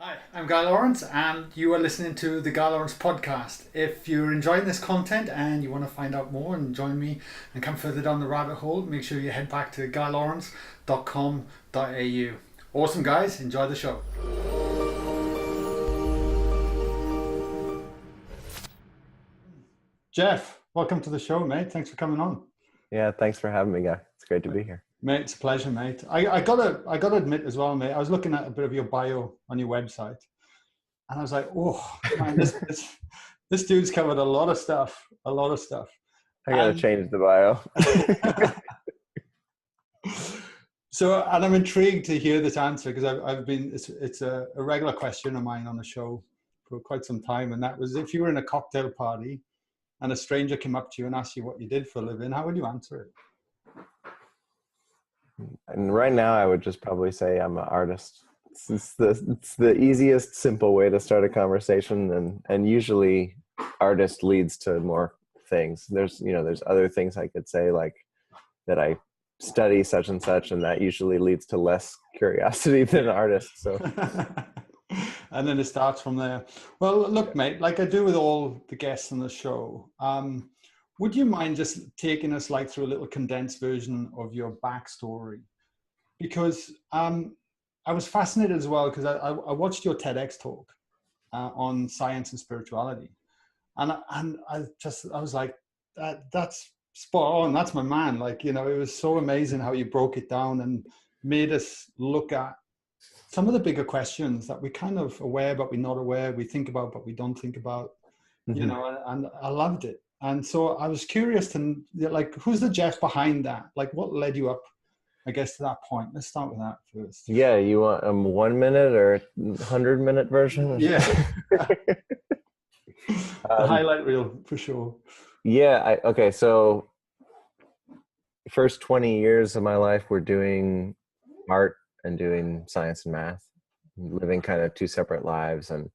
Hi, I'm Guy Lawrence, and you are listening to the Guy Lawrence podcast. If you're enjoying this content and you want to find out more and join me and come further down the rabbit hole, make sure you head back to guylawrence.com.au. Awesome, guys. Enjoy the show. Jeff, welcome to the show, mate. Thanks for coming on. Yeah, thanks for having me, Guy. It's great to be here. Mate, it's a pleasure, mate. I gotta admit as well, mate. I was looking at a bit of your bio on your website, and I was like, oh man, this dude's covered a lot of stuff, a lot of stuff. I gotta change the bio. So, and I'm intrigued to hear this answer because I've been, it's a regular question of mine on the show for quite some time. And that was, if you were in a cocktail party and a stranger came up to you and asked you what you did for a living, how would you answer it? And right now I would just probably say I'm an artist. It's the easiest, simple way to start a conversation. And usually artist leads to more things. There's other things I could say, like that I study such and such, and that usually leads to less curiosity than artist. So and then it starts from there. Well, look, mate, like I do with all the guests on the show, would you mind just taking us like through a little condensed version of your backstory? Because I was fascinated as well because I watched your TEDx talk on science and spirituality, and I was like, that's spot on. That's my man. Like, it was so amazing how you broke it down and made us look at some of the bigger questions that we kind of aware but we're not aware, we think about but we don't think about, and I loved it. And so I was curious to, like, who's the Jeff behind that? Like, what led you up, I guess, to that point? Let's start with that first. Yeah, you want a 1 minute or 100-minute version? Yeah. The highlight reel, for sure. Yeah, okay, so first 20 years of my life were doing art and doing science and math, living kind of two separate lives. And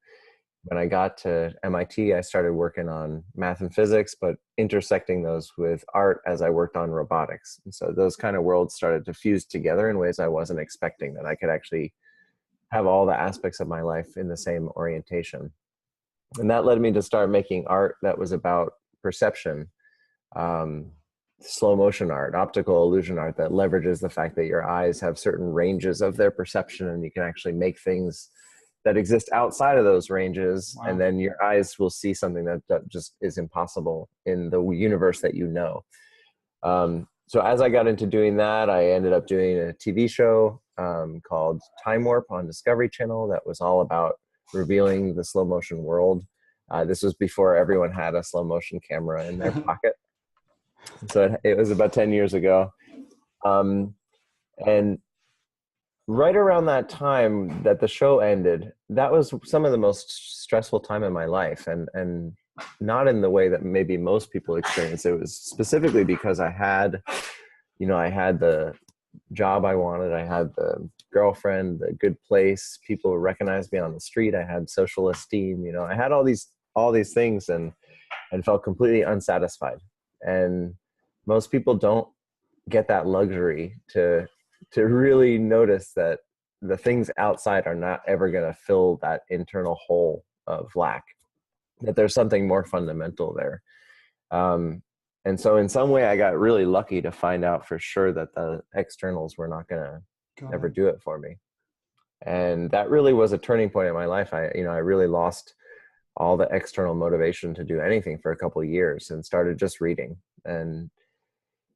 when I got to MIT, I started working on math and physics, but intersecting those with art as I worked on robotics. And so those kind of worlds started to fuse together in ways I wasn't expecting, that I could actually have all the aspects of my life in the same orientation. And that led me to start making art that was about perception, slow motion art, optical illusion art that leverages the fact that your eyes have certain ranges of their perception, and you can actually make things that exist outside of those ranges. Wow. And then your eyes will see something that just is impossible in the universe that you know. So as I got into doing that, I ended up doing a TV show called Time Warp on Discovery Channel that was all about revealing the slow motion world. This was before everyone had a slow motion camera in their pocket. So it was about 10 years ago. And right around that time that the show ended, that was some of the most stressful time in my life. And not in the way that maybe most people experience. It was specifically because I had the job I wanted. I had the girlfriend, the good place. People recognized me on the street. I had social esteem. I had all these things and felt completely unsatisfied. And most people don't get that luxury to really notice that the things outside are not ever going to fill that internal hole of lack, that there's something more fundamental there. And so in some way I got really lucky to find out for sure that the externals were not going to ever do it for me. And that really was a turning point in my life. I really lost all the external motivation to do anything for a couple of years and started just reading. And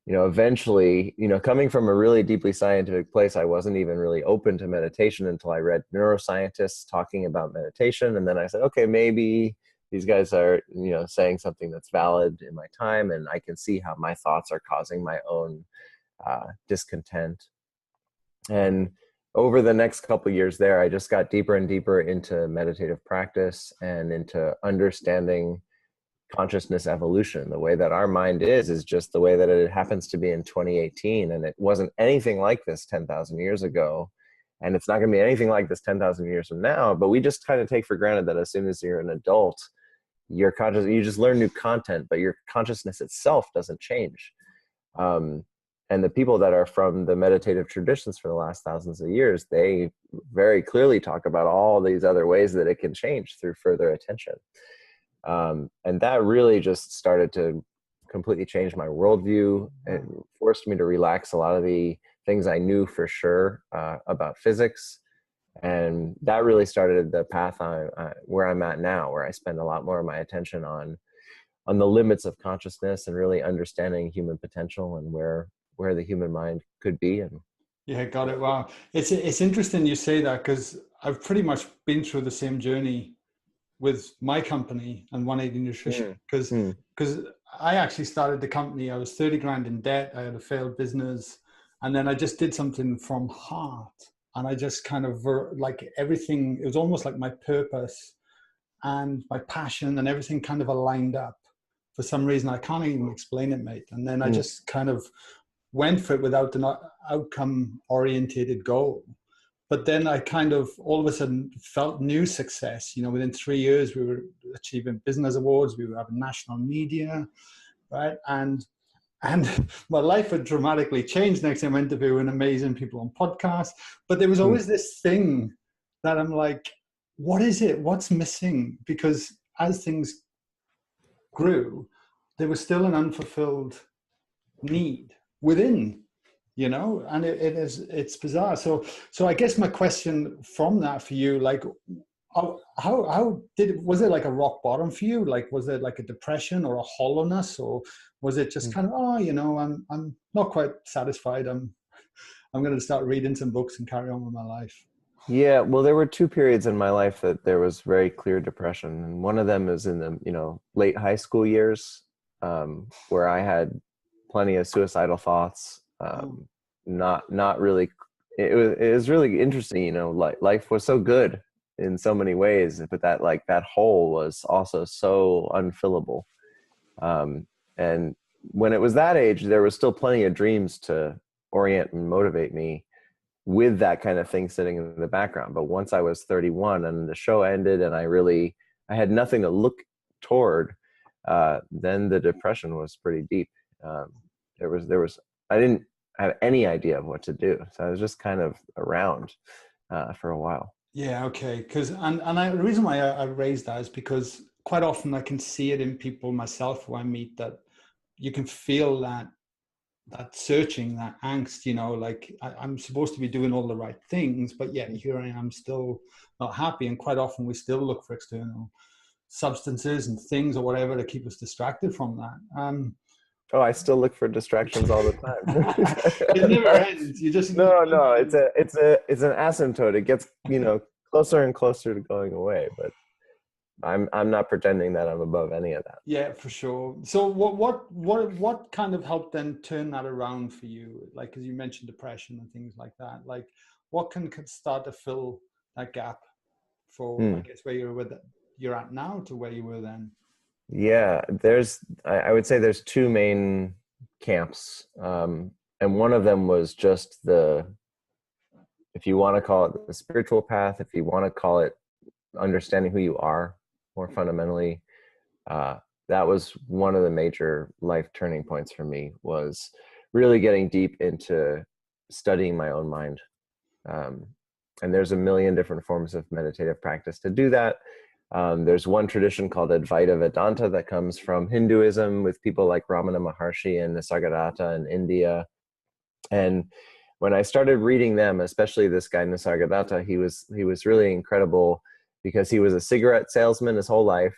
eventually, coming from a really deeply scientific place, I wasn't even really open to meditation until I read neuroscientists talking about meditation. And then I said, okay, maybe these guys are, saying something that's valid in my time, and I can see how my thoughts are causing my own discontent. And over the next couple of years there, I just got deeper and deeper into meditative practice and into understanding consciousness evolution. The way that our mind is just the way that it happens to be in 2018. And it wasn't anything like this 10,000 years ago. And it's not going to be anything like this 10,000 years from now. But we just kind of take for granted that as soon as you're an adult, you're conscious, you just learn new content, but your consciousness itself doesn't change. And the people that are from the meditative traditions for the last thousands of years, they very clearly talk about all these other ways that it can change through further attention. And that really just started to completely change my worldview. It forced me to relax a lot of the things I knew for sure about physics. And that really started the path where I'm at now, where I spend a lot more of my attention on the limits of consciousness and really understanding human potential and where the human mind could be. And yeah, got it. Wow. It's interesting you say that, because I've pretty much been through the same journey with my company and 180 Nutrition, because I actually started the company. I was 30 grand in debt. I had a failed business. And then I just did something from heart. And I just kind of like everything, it was almost like my purpose and my passion and everything kind of aligned up for some reason. I can't even explain it, mate. And then I just kind of went for it without an outcome orientated goal. But then I kind of all of a sudden felt new success. You know, within 3 years, we were achieving business awards. We were having national media, right? And my life had dramatically changed. Next thing I went to interviewing amazing people on podcasts. But there was always this thing that I'm like, what is it? What's missing? Because as things grew, there was still an unfulfilled need within, you know, and it's bizarre. So I guess my question from that for you, like, was it like a rock bottom for you? Like, was it like a depression or a hollowness, or was it just kind of, oh, you know, I'm not quite satisfied. I'm going to start reading some books and carry on with my life. Yeah, well, there were 2 periods in my life that there was very clear depression, and one of them is in the late high school years, where I had plenty of suicidal thoughts. Not really. It was really interesting. You know, like life was so good in so many ways, but that hole was also so unfillable. And when it was that age, there was still plenty of dreams to orient and motivate me with that kind of thing sitting in the background. But once I was 31 and the show ended and I had nothing to look toward, then the depression was pretty deep. I didn't have any idea of what to do. So I was just kind of around for a while. Yeah. Okay. The reason why I raised that is because quite often I can see it in people myself who I meet, that you can feel that searching, that angst, you know, like I'm supposed to be doing all the right things, but yet here I am still not happy. And quite often we still look for external substances and things or whatever to keep us distracted from that. I still look for distractions all the time. It never ends. You just no. It's an asymptote. It gets closer and closer to going away. But I'm not pretending that I'm above any of that. Yeah, for sure. So what kind of helped then turn that around for you? Like, because you mentioned depression and things like that. Like, what can start to fill that gap for I guess where you're at now to where you were then? Yeah, I would say there's 2 main camps. And one of them was just if you want to call it the spiritual path, if you want to call it understanding who you are more fundamentally, that was one of the major life turning points for me, was really getting deep into studying my own mind. And there's a million different forms of meditative practice to do that. There's one tradition called Advaita Vedanta that comes from Hinduism with people like Ramana Maharshi and Nisargadatta in India. And when I started reading them, especially this guy Nisargadatta, he was really incredible, because he was a cigarette salesman his whole life.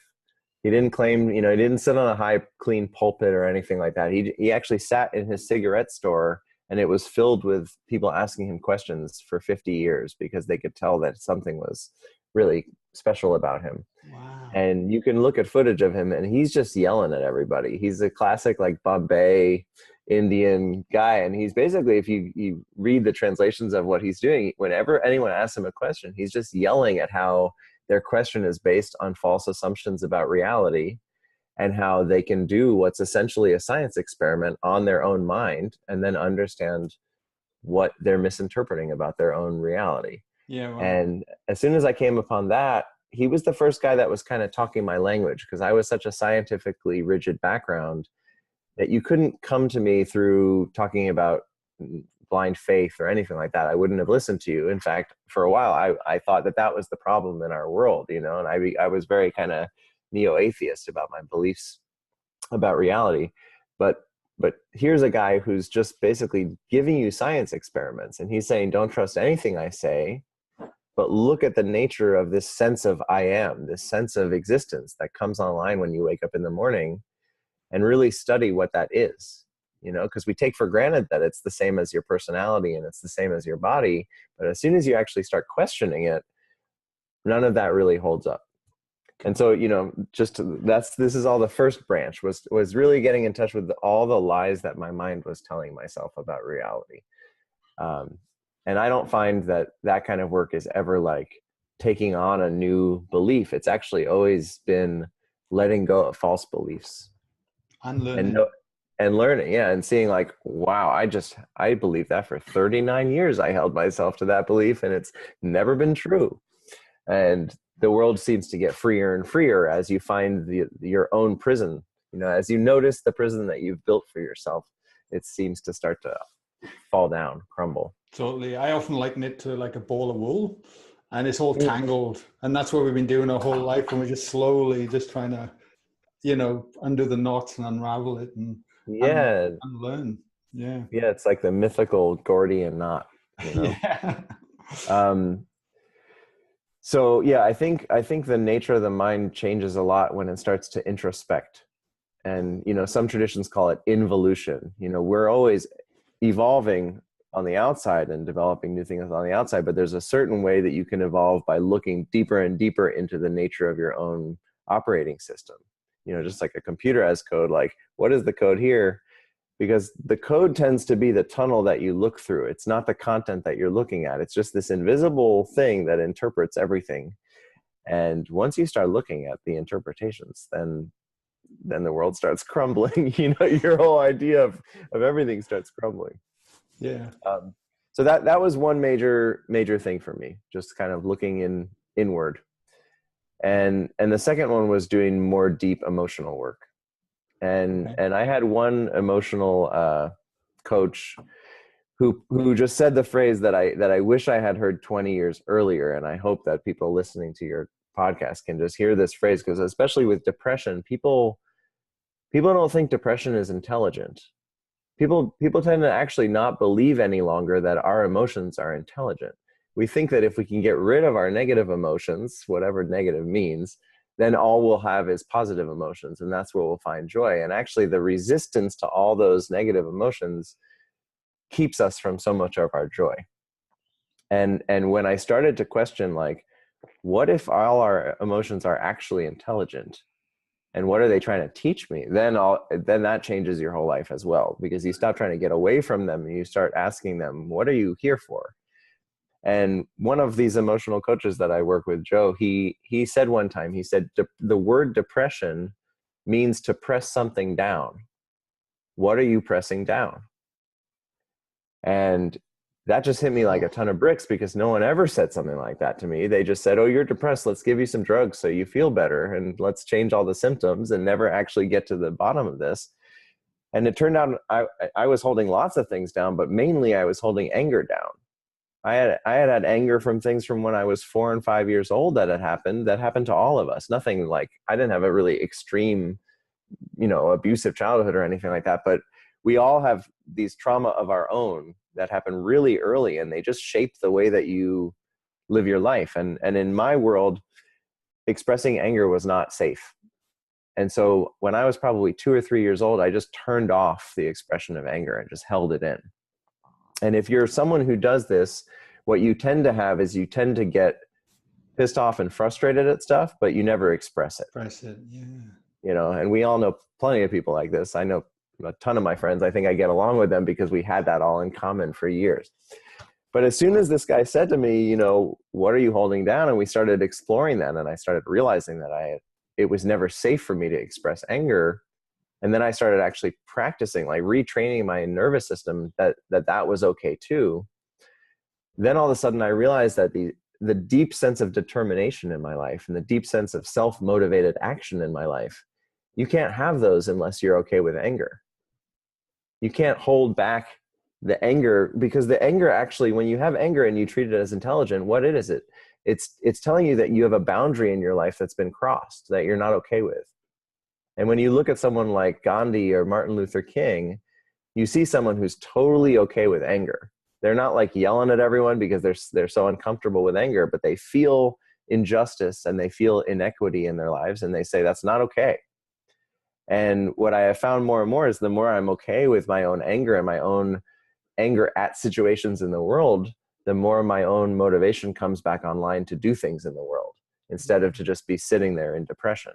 He didn't claim, he didn't sit on a high, clean pulpit or anything like that. He actually sat in his cigarette store, and it was filled with people asking him questions for 50 years because they could tell that something was really special about him. Wow. And you can look at footage of him and he's just yelling at everybody. He's a classic like Bombay Indian guy. And he's basically, if you read the translations of what he's doing, whenever anyone asks him a question, he's just yelling at how their question is based on false assumptions about reality, and how they can do what's essentially a science experiment on their own mind and then understand what they're misinterpreting about their own reality. Yeah. Wow. And as soon as I came upon that, he was the first guy that was kind of talking my language, because I was such a scientifically rigid background that you couldn't come to me through talking about blind faith or anything like that. I wouldn't have listened to you. In fact, for a while, I thought that that was the problem in our world, you know, and I was very kind of neo-atheist about my beliefs about reality. But here's a guy who's just basically giving you science experiments, and he's saying, don't trust anything I say, but look at the nature of this sense of I am, this sense of existence that comes online when you wake up in the morning, and really study what that is, you know, because we take for granted that it's the same as your personality and it's the same as your body. But as soon as you actually start questioning it, none of that really holds up. And so, you know, this is all the first branch was really getting in touch with all the lies that my mind was telling myself about reality. And I don't find that kind of work is ever like taking on a new belief. It's actually always been letting go of false beliefs and learning. And learning, yeah, and seeing like, wow, I believed that for 39 years. I held myself to that belief, and it's never been true. And the world seems to get freer and freer as you find your own prison. You know, as you notice the prison that you've built for yourself, it seems to start to fall down, crumble. Totally. I often liken it to like a ball of wool, and it's all tangled. And that's what we've been doing our whole life. And we're just slowly just trying to, you know, undo the knots and unravel it and learn. Yeah. Yeah. It's like the mythical Gordian knot, you know? Yeah. So yeah, I think the nature of the mind changes a lot when it starts to introspect. And, you know, some traditions call it involution. You know, we're always evolving on the outside and developing new things on the outside, but there's a certain way that you can evolve by looking deeper and deeper into the nature of your own operating system. You know, just like a computer has code, like what is the code here? Because the code tends to be the tunnel that you look through. It's not the content that you're looking at. It's just this invisible thing that interprets everything. And once you start looking at the interpretations, then the world starts crumbling. You know, your whole idea of everything starts crumbling. Yeah. So that was one major thing for me, just kind of looking inward. And the second one was doing more deep emotional work. And I had one emotional coach who just said the phrase that I wish I had heard 20 years earlier. And I hope that people listening to your podcast can just hear this phrase, because especially with depression, people don't think depression is intelligent. People tend to actually not believe any longer that our emotions are intelligent. We think that if we can get rid of our negative emotions, whatever negative means, then all we'll have is positive emotions, and that's where we'll find joy. And actually the resistance to all those negative emotions keeps us from so much of our joy. And when I started to question, like, what if all our emotions are actually intelligent? And what are they trying to teach me? Then that changes your whole life as well, because you stop trying to get away from them and you start asking them, what are you here for? And one of these emotional coaches that I work with, Joe, he said one time, he said, the word depression means to press something down. What are you pressing down? And that just hit me like a ton of bricks, because no one ever said something like that to me. They just said, oh, you're depressed. Let's give you some drugs so you feel better, and let's change all the symptoms, and never actually get to the bottom of this. And it turned out I was holding lots of things down, but mainly I was holding anger down. I had anger from things from when I was 4 and 5 years old that happened to all of us. Nothing like, I didn't have a really extreme, you know, abusive childhood or anything like that, but we all have these trauma of our own that happen really early, and they just shape the way that you live your life. And in my world, expressing anger was not safe. And so when I was probably 2 or 3 years old, I just turned off the expression of anger and just held it in. And if you're someone who does this, what you tend to have is you tend to get pissed off and frustrated at stuff, but you never express it. Express it, yeah. You know, and we all know plenty of people like this. I know a ton of my friends. I think I get along with them because we had that all in common for years. But as soon as this guy said to me, you know, what are you holding down? And we started exploring that, and I started realizing that it was never safe for me to express anger. And then I started actually practicing, like retraining my nervous system that was okay too. Then all of a sudden I realized that the deep sense of determination in my life and the deep sense of self-motivated action in my life, you can't have those unless you're okay with anger. You can't hold back the anger, because the anger actually, when you have anger and you treat it as intelligent, what it is, it's telling you that you have a boundary in your life that's been crossed, that you're not okay with. And when you look at someone like Gandhi or Martin Luther King, you see someone who's totally okay with anger. They're not like yelling at everyone because they're so uncomfortable with anger, but they feel injustice and they feel inequity in their lives, and they say that's not okay. And what I have found more and more is the more I'm okay with my own anger and my own anger at situations in the world, the more my own motivation comes back online to do things in the world, instead of to just be sitting there in depression.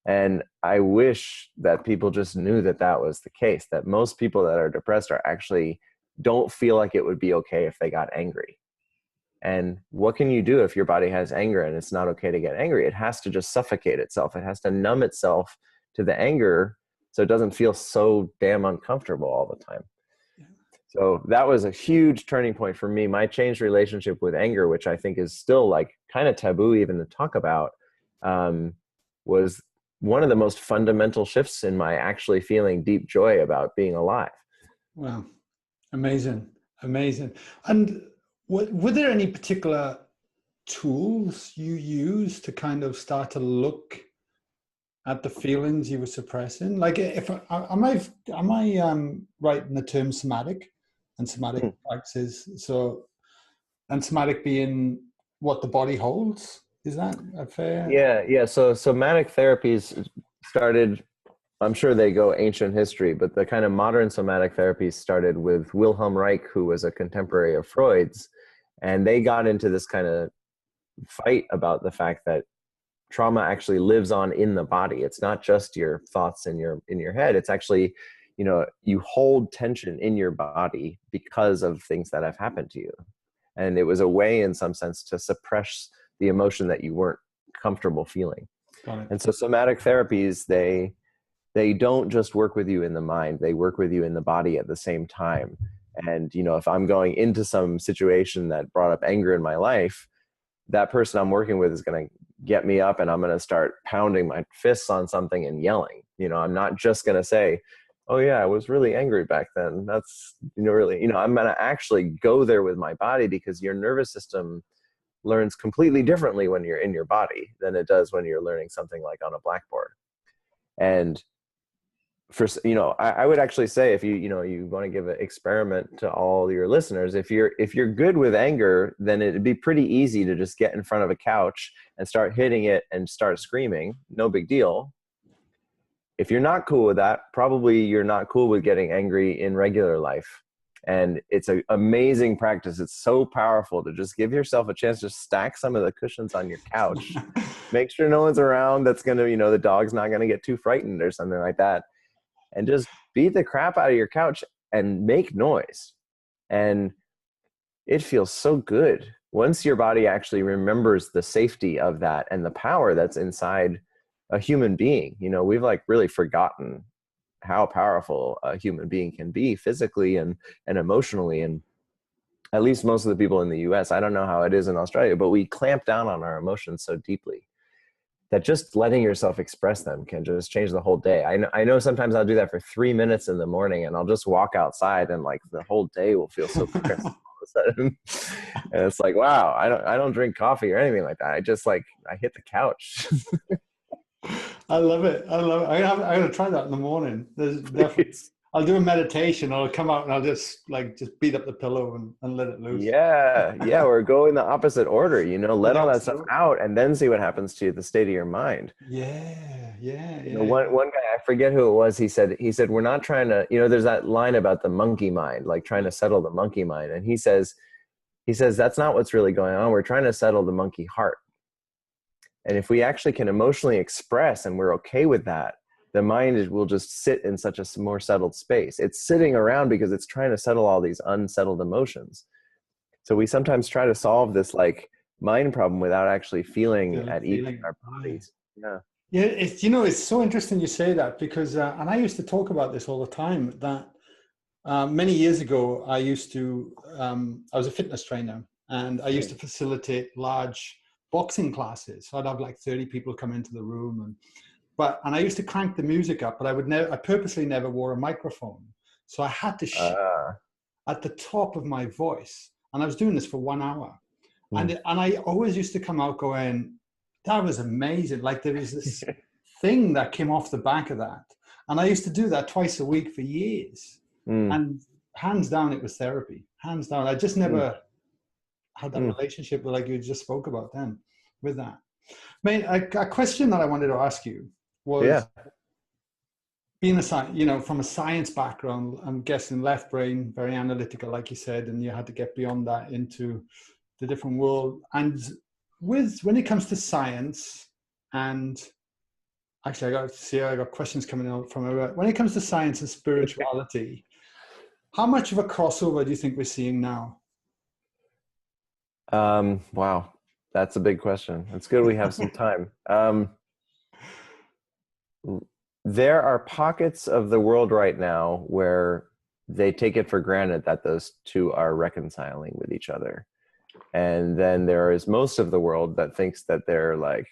And I wish that people just knew that that was the case, that most people that are depressed are actually don't feel like it would be okay if they got angry. And what can you do if your body has anger and it's not okay to get angry? It has to just suffocate itself. It has to numb itself to the anger so it doesn't feel so damn uncomfortable all the time. So that was a huge turning point for me. My changed relationship with anger, which I think is still like kind of taboo even to talk about, was one of the most fundamental shifts in my actually feeling deep joy about being alive. Wow. Amazing. Amazing. And were there any particular tools you used to kind of start to look at the feelings you were suppressing? Like, if am I right in the term somatic and somatic practices? So, and somatic being what the body holds. Is that a fair? Yeah. So somatic therapies started, I'm sure they go ancient history, but the kind of modern somatic therapies started with Wilhelm Reich, who was a contemporary of Freud's. And they got into this kind of fight about the fact that trauma actually lives on in the body. It's not just your thoughts in your head. It's actually, you hold tension in your body because of things that have happened to you. And it was a way, in some sense, to suppress the emotion that you weren't comfortable feeling. And so somatic therapies, they don't just work with you in the mind, they work with you in the body at the same time. And, if I'm going into some situation that brought up anger in my life, that person I'm working with is going to get me up and I'm going to start pounding my fists on something and yelling. I'm not just going to say, oh yeah, I was really angry back then. That's, really, I'm going to actually go there with my body, because your nervous system learns completely differently when you're in your body than it does when you're learning something like on a blackboard. And I would actually say, if you want to give an experiment to all your listeners, if you're good with anger, then it'd be pretty easy to just get in front of a couch and start hitting it and start screaming. No big deal. If you're not cool with that, probably you're not cool with getting angry in regular life. And it's an amazing practice. It's so powerful to just give yourself a chance to stack some of the cushions on your couch. Make sure no one's around that's going to, the dog's not going to get too frightened or something like that. And just beat the crap out of your couch and make noise. And it feels so good once your body actually remembers the safety of that and the power that's inside a human being. We've really forgotten how powerful a human being can be physically and emotionally. And at least most of the people in the US, I don't know how it is in Australia, but we clamp down on our emotions so deeply that just letting yourself express them can just change the whole day. I know sometimes I'll do that for 3 minutes in the morning, and I'll just walk outside and the whole day will feel so crisp all of a sudden. And it's like, wow, I don't drink coffee or anything like that. I just I hit the couch. I love it. I'm going to try that in the morning. There's definitely, I'll do a meditation. I'll come out and I'll just beat up the pillow and let it loose. Yeah. Or go in the opposite order, let all that stuff out and then see what happens to the state of your mind. Yeah. One guy, I forget who it was, he said, we're not trying to, there's that line about the monkey mind, trying to settle the monkey mind. And he says, that's not what's really going on. We're trying to settle the monkey heart. And if we actually can emotionally express and we're okay with that, the mind will just sit in such a more settled space. It's sitting around because it's trying to settle all these unsettled emotions. So we sometimes try to solve this mind problem without actually feeling at ease in our bodies. Yeah. It's so interesting you say that, because and I used to talk about this all the time, that many years ago I was a fitness trainer, and I used to facilitate large boxing classes. So I'd have 30 people come into the room, and I used to crank the music up, but I purposely never wore a microphone. So I had to shout at the top of my voice. And I was doing this for 1 hour. And I always used to come out going, that was amazing. Like there was this thing that came off the back of that. And I used to do that twice a week for years. And hands down, it was therapy. Hands down. I just never had that relationship like you just spoke about then with that. Mate, a question that I wanted to ask you was, being from a science background, I'm guessing left brain, very analytical, like you said, and you had to get beyond that into the different world. And when it comes to science, and actually I got questions coming out from it. When it comes to science and spirituality, how much of a crossover do you think we're seeing now? Wow, that's a big question. It's good we have some time. There are pockets of the world right now where they take it for granted that those two are reconciling with each other. And then there is most of the world that thinks that they're like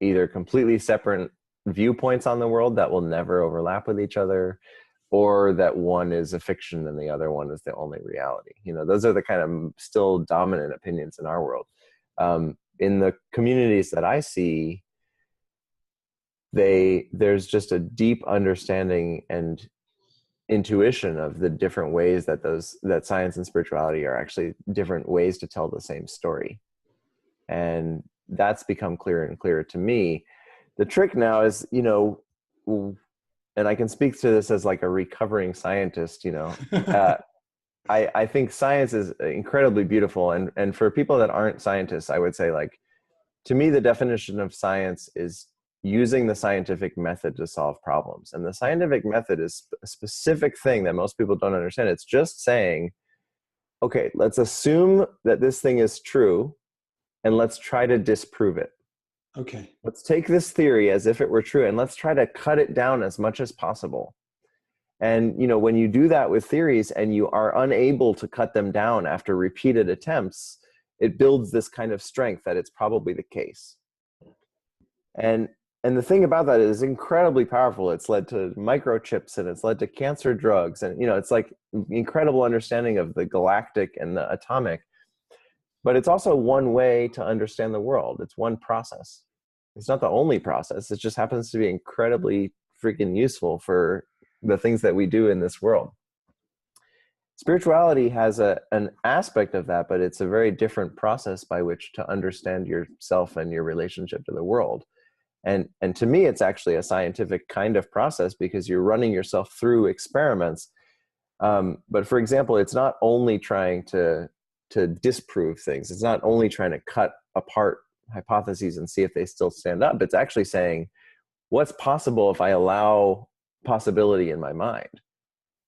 either completely separate viewpoints on the world that will never overlap with each other, or that one is a fiction and the other one is the only reality. Those are the kind of still dominant opinions in our world. In the communities that I see, there's just a deep understanding and intuition of the different ways that science and spirituality are actually different ways to tell the same story. And that's become clearer and clearer to me. The trick now is, and I can speak to this as like a recovering scientist, I think science is incredibly beautiful. And for people that aren't scientists, I would say, like, to me, the definition of science is using the scientific method to solve problems. And the scientific method is a specific thing that most people don't understand. It's just saying, okay, let's assume that this thing is true and let's try to disprove it. Okay. Let's take this theory as if it were true and let's try to cut it down as much as possible. And, when you do that with theories and you are unable to cut them down after repeated attempts, it builds this kind of strength that it's probably the case. And the thing about that is incredibly powerful. It's led to microchips and it's led to cancer drugs. And, it's like incredible understanding of the galactic and the atomic. But it's also one way to understand the world. It's one process. It's not the only process. It just happens to be incredibly freaking useful for the things that we do in this world. Spirituality has an aspect of that, but it's a very different process by which to understand yourself and your relationship to the world. And to me, it's actually a scientific kind of process because you're running yourself through experiments. But for example, it's not only trying to disprove things. It's not only trying to cut apart hypotheses and see if they still stand up. It's actually saying, what's possible if I allow possibility in my mind?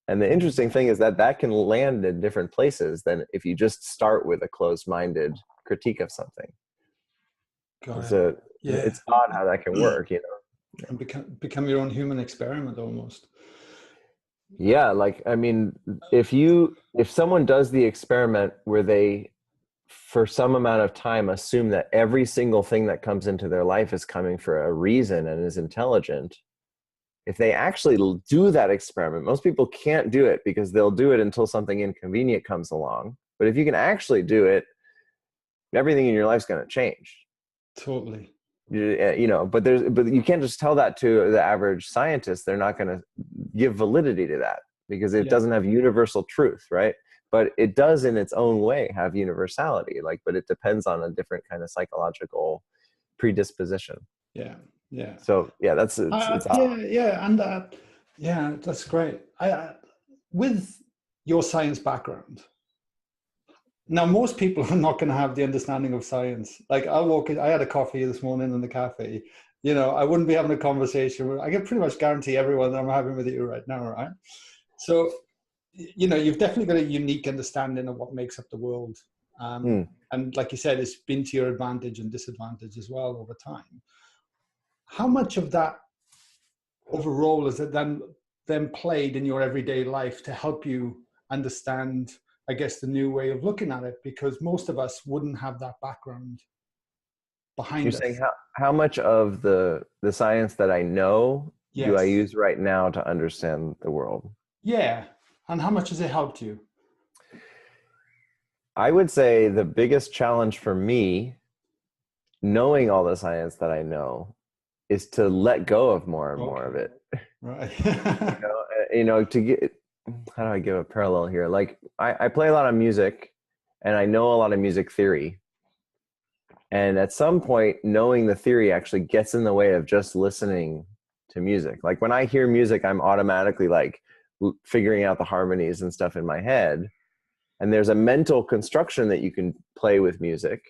And the interesting thing is that can land in different places than if you just start with a closed-minded critique of something. It's odd how that can work, And become your own human experiment almost. Yeah, like, I mean, if someone does the experiment where they, for some amount of time, assume that every single thing that comes into their life is coming for a reason and is intelligent, if they actually do that experiment, most people can't do it because they'll do it until something inconvenient comes along. But if you can actually do it, everything in your life's going to change. Totally. But you can't just tell that to the average scientist. They're not going to give validity to that because it doesn't have universal truth, right? But it does in its own way have universality, but it depends on a different kind of psychological predisposition. Yeah. So that's that's great. With your science background, now most people are not going to have the understanding of science. Like I had a coffee this morning in the cafe. I wouldn't be having a conversation. I can pretty much guarantee everyone that I'm having with you right now, right? So, you've definitely got a unique understanding of what makes up the world. And like you said, it's been to your advantage and disadvantage as well over time. How much of that overall has it then played in your everyday life to help you understand, I guess, the new way of looking at it? Because most of us wouldn't have that background behind us. You're saying how much of the science that I know do I use right now to understand the world? Yeah. And how much has it helped you? I would say the biggest challenge for me, knowing all the science that I know, is to let go of more and more Okay. of it. Right. To get, how do I give a parallel here? Like I play a lot of music and I know a lot of music theory. And at some point, knowing the theory actually gets in the way of just listening to music. Like when I hear music, I'm automatically like figuring out the harmonies and stuff in my head. And there's a mental construction that you can play with music,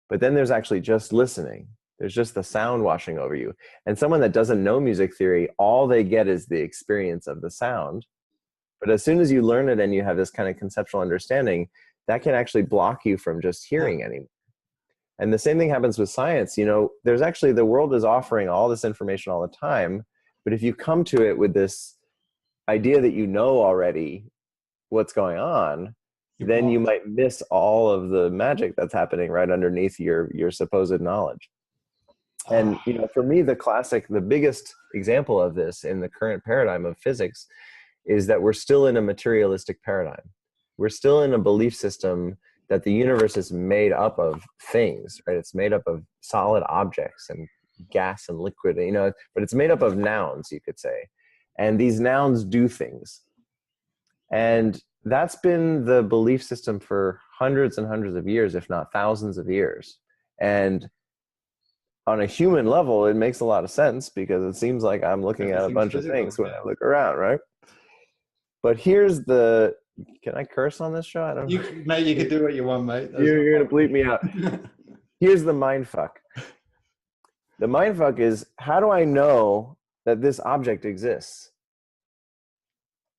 but then there's actually just listening. There's just the sound washing over you. And someone that doesn't know music theory, all they get is the experience of the sound. But as soon as you learn it and you have this kind of conceptual understanding, that can actually block you from just hearing anymore. And the same thing happens with science. There's actually, the world is offering all this information all the time. But if you come to it with this idea that you know already what's going on, then you might miss all of the magic that's happening right underneath your supposed knowledge. And, for me, the biggest example of this in the current paradigm of physics is that we're still in a materialistic paradigm. We're still in a belief system that the universe is made up of things, right? It's made up of solid objects and gas and liquid, but it's made up of nouns, you could say. And these nouns do things. And that's been the belief system for hundreds and hundreds of years, if not thousands of years. And on a human level, it makes a lot of sense because it seems like I'm looking at a bunch of things when I look around, right? But here's the, can I curse on this show? I don't know. Mate, you can do what you want, mate. You're going to bleep me out. Here's the mind fuck. The mind fuck is, how do I know that this object exists?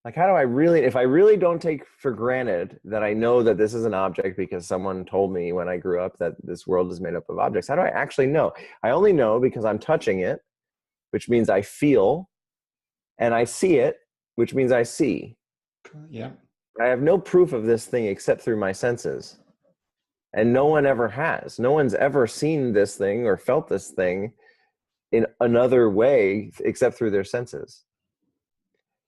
Like, how do I really, if I really don't take for granted that I know that this is an object because someone told me when I grew up that this world is made up of objects, how do I actually know? I only know because I'm touching it, which means I feel, and I see it, which means I see. Yeah. I have no proof of this thing except through my senses. And no one ever has. No one's ever seen this thing or felt this thing in another way except through their senses.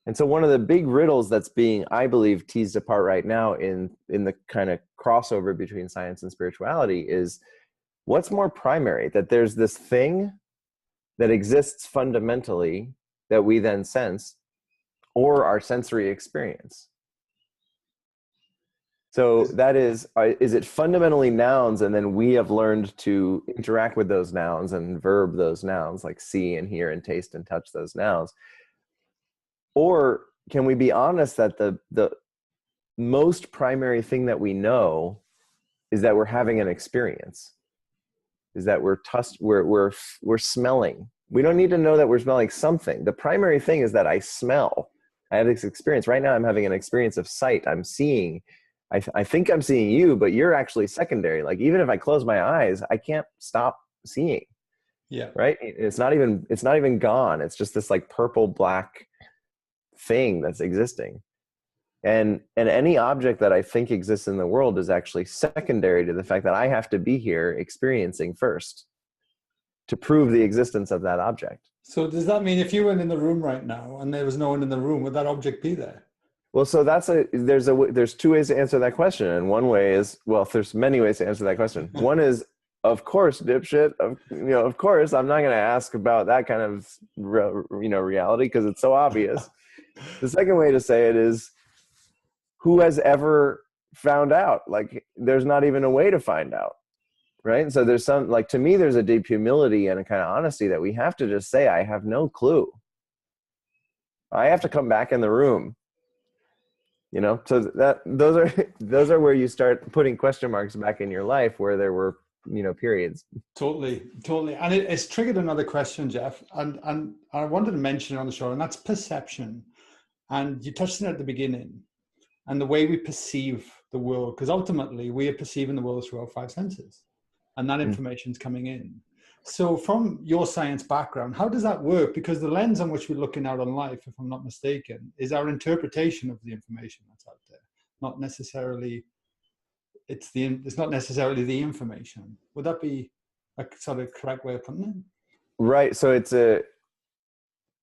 And so one of the big riddles that's being, I believe, teased apart right now in the kind of crossover between science and spirituality is, what's more primary? That there's this thing that exists fundamentally that we then sense, or our sensory experience? So that is it fundamentally nouns, and then we have learned to interact with those nouns and verb those nouns, like see and hear and taste and touch those nouns? Or can we be honest that the most primary thing that we know is that we're having an experience, is that we're smelling. We don't need to know that we're smelling something. The primary thing is that I smell. I have this experience. Right now I'm having an experience of sight. I'm seeing. I think I'm seeing you, but you're actually secondary. Like, even if I close my eyes, I can't stop seeing. Yeah. Right? It's not even gone. It's just this like purple black thing that's existing. And any object that I think exists in the world is actually secondary to the fact that I have to be here experiencing first to prove the existence of that object. So does that mean if you weren't in the room right now and there was no one in the room, would that object be there? Well, so there's two ways to answer that question. And one way is, well, there's many ways to answer that question. One is, of course, dipshit, of course, I'm not going to ask about that kind of, reality because it's so obvious. The second way to say it is, who has ever found out? Like, there's not even a way to find out, right? So there's some, like, to me, there's a deep humility and a kind of honesty that we have to just say, I have no clue. I have to come back in the room. So those are where you start putting question marks back in your life where there were, periods. Totally. And it's triggered another question, Jeff. And I wanted to mention it on the show, and that's perception. And you touched on it at the beginning, and the way we perceive the world, because ultimately we are perceiving the world through our five senses, and that information is coming in. So from your science background, how does that work? Because the lens on which we're looking out on life, if I'm not mistaken, is our interpretation of the information that's out there, not necessarily, it's not necessarily the information. Would that be a sort of correct way of putting it? Right. So it's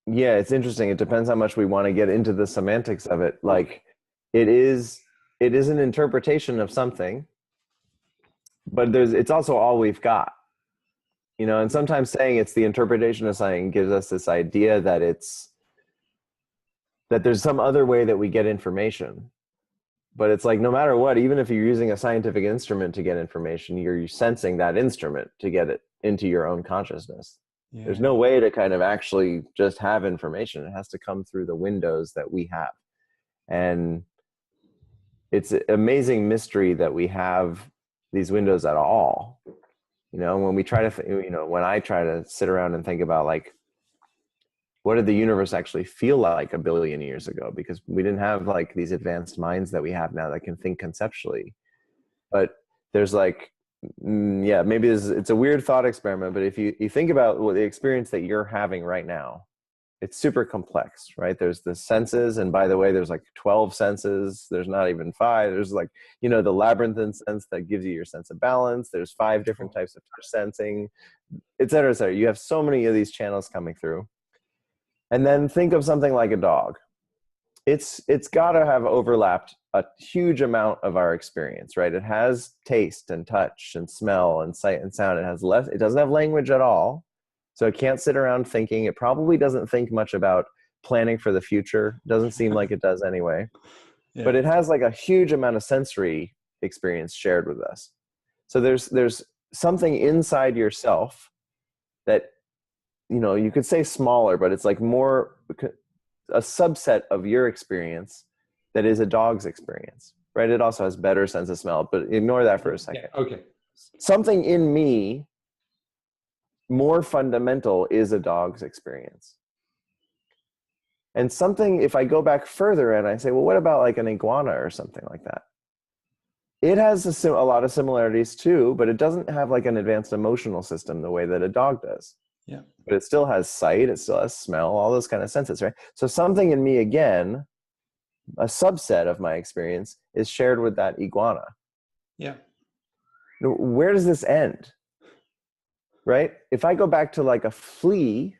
interesting. It depends how much we want to get into the semantics of it. Like, it is an interpretation of something, but it's also all we've got. You know, and sometimes saying it's the interpretation of something gives us this idea that there's some other way that we get information. But it's like, no matter what, even if you're using a scientific instrument to get information, you're sensing that instrument to get it into your own consciousness. Yeah. There's no way to kind of actually just have information. It has to come through the windows that we have. And it's an amazing mystery that we have these windows at all. You know, when we try to, when I try to sit around and think about, like, what did the universe actually feel like a billion years ago? Because we didn't have like these advanced minds that we have now that can think conceptually. But there's like, maybe it's a weird thought experiment, but if you think about the experience that you're having right now, it's super complex, right? There's the senses, and by the way, there's like 12 senses. There's not even 5. There's like, the labyrinthine sense that gives you your sense of balance. There's 5 different types of touch sensing, et cetera, et cetera. You have so many of these channels coming through. And then think of something like a dog. It's got to have overlapped a huge amount of our experience, right? It has taste and touch and smell and sight and sound. It doesn't have language at all. So it can't sit around thinking. It probably doesn't think much about planning for the future. Doesn't seem like it does anyway. Yeah. But it has like a huge amount of sensory experience shared with us. So there's something inside yourself that, you could say smaller, but it's like more a subset of your experience that is a dog's experience, right? It also has better sense of smell, but ignore that for a second. Yeah, okay. Something in me more fundamental is a dog's experience. And something, if I go back further and I say, well, what about like an iguana or something like that? It has a lot of similarities too, but it doesn't have like an advanced emotional system the way that a dog does. Yeah. But it still has sight, it still has smell, all those kind of senses, right? So something in me, again, a subset of my experience, is shared with that iguana. Yeah. Where does this end? Right? If I go back to like a flea,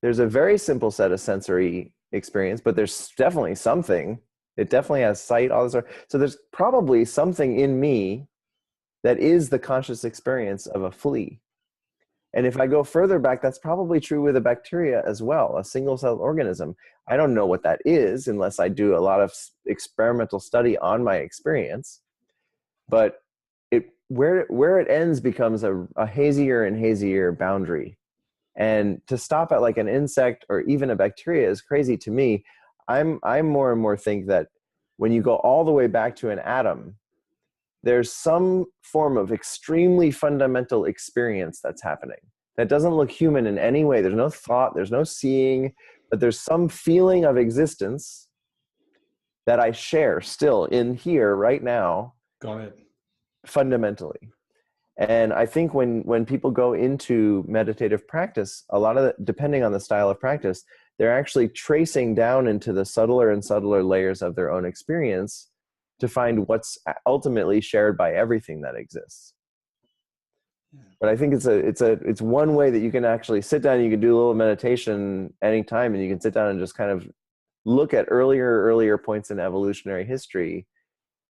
there's a very simple set of sensory experience, but there's definitely something. It definitely has sight, all this. So there's probably something in me that is the conscious experience of a flea. And if I go further back, that's probably true with a bacteria as well, a single-celled organism. I don't know what that is unless I do a lot of experimental study on my experience. But where it ends becomes a hazier and hazier boundary. And to stop at like an insect or even a bacteria is crazy to me. I'm more and more think that when you go all the way back to an atom, there's some form of extremely fundamental experience that's happening that doesn't look human in any way. There's no thought, there's no seeing, but there's some feeling of existence that I share still in here right now. Got it. Fundamentally. And I think when people go into meditative practice, a lot of it, depending on the style of practice, they're actually tracing down into the subtler and subtler layers of their own experience to find what's ultimately shared by everything that exists. Yeah. But I think it's one way that you can actually sit down. You can do a little meditation anytime, and you can sit down and just kind of look at earlier points in evolutionary history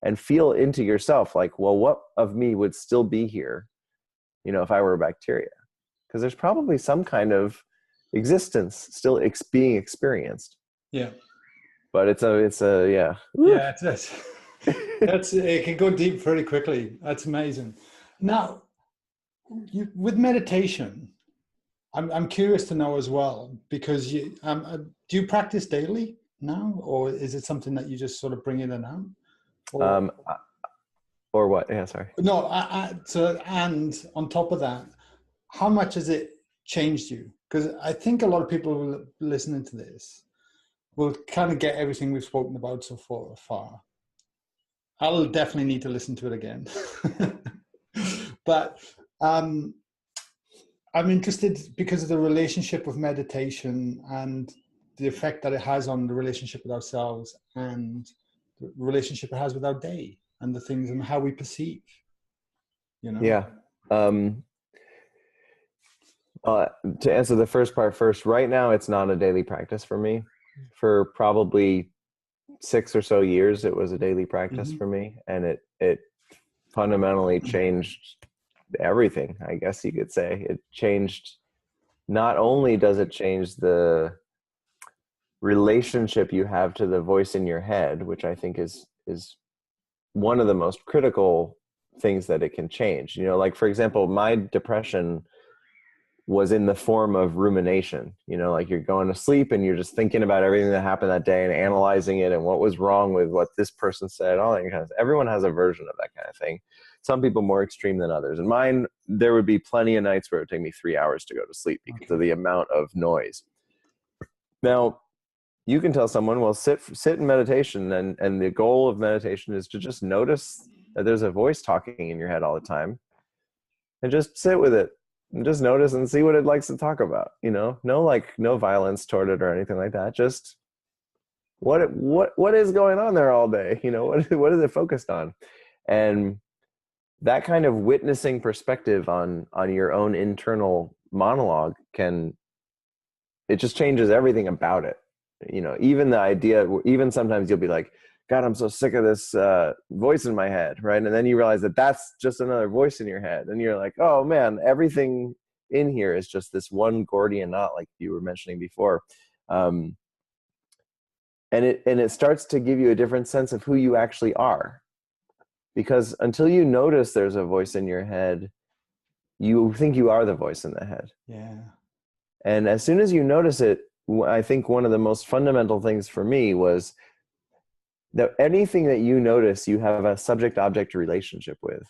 and feel into yourself, like, well, what of me would still be here, if I were a bacteria? Because there's probably some kind of existence still being experienced. Yeah. But it's a yeah. Yeah, it can go deep pretty quickly. That's amazing. Now, with meditation, I'm curious to know as well, because do you practice daily now, or is it something that you just sort of bring in and out? Or what? Yeah, sorry. No, and on top of that, how much has it changed you? Because I think a lot of people listening to this will kind of get everything we've spoken about so far. I'll definitely need to listen to it again. But I'm interested because of the relationship of meditation and the effect that it has on the relationship with ourselves and the relationship it has with our day and the things and how we perceive, Yeah. To answer the first part first, right now it's not a daily practice for me. For probably 6 or so years, it was a daily practice Mm-hmm. for me, and it fundamentally changed everything, I guess you could say. It changed, not only does it change the relationship you have to the voice in your head, which I think is one of the most critical things that it can change. You know, like for example, my depression was in the form of rumination. You know, like you're going to sleep and you're just thinking about everything that happened that day and analyzing it and what was wrong with what this person said, all that kind of stuff. Everyone has a version of that kind of thing. Some people more extreme than others. And mine, there would be plenty of nights where it would take me 3 hours to go to sleep because of the amount of noise. Now, you can tell someone, well, sit in meditation, and the goal of meditation is to just notice that there's a voice talking in your head all the time, and just sit with it and just notice and see what it likes to talk about. You know, no violence toward it or anything like that. Just what is going on there all day? You know, what is it focused on? And that kind of witnessing perspective on your own internal monologue it just changes everything about it. You know, even the idea, even sometimes you'll be like, God, I'm so sick of this voice in my head, right? And then you realize that that's just another voice in your head. And you're like, oh man, everything in here is just this one Gordian knot, like you were mentioning before. And it starts to give you a different sense of who you actually are. Because until you notice there's a voice in your head, you think you are the voice in the head. Yeah. And as soon as you notice it, I think one of the most fundamental things for me was that anything that you notice, you have a subject-object relationship with.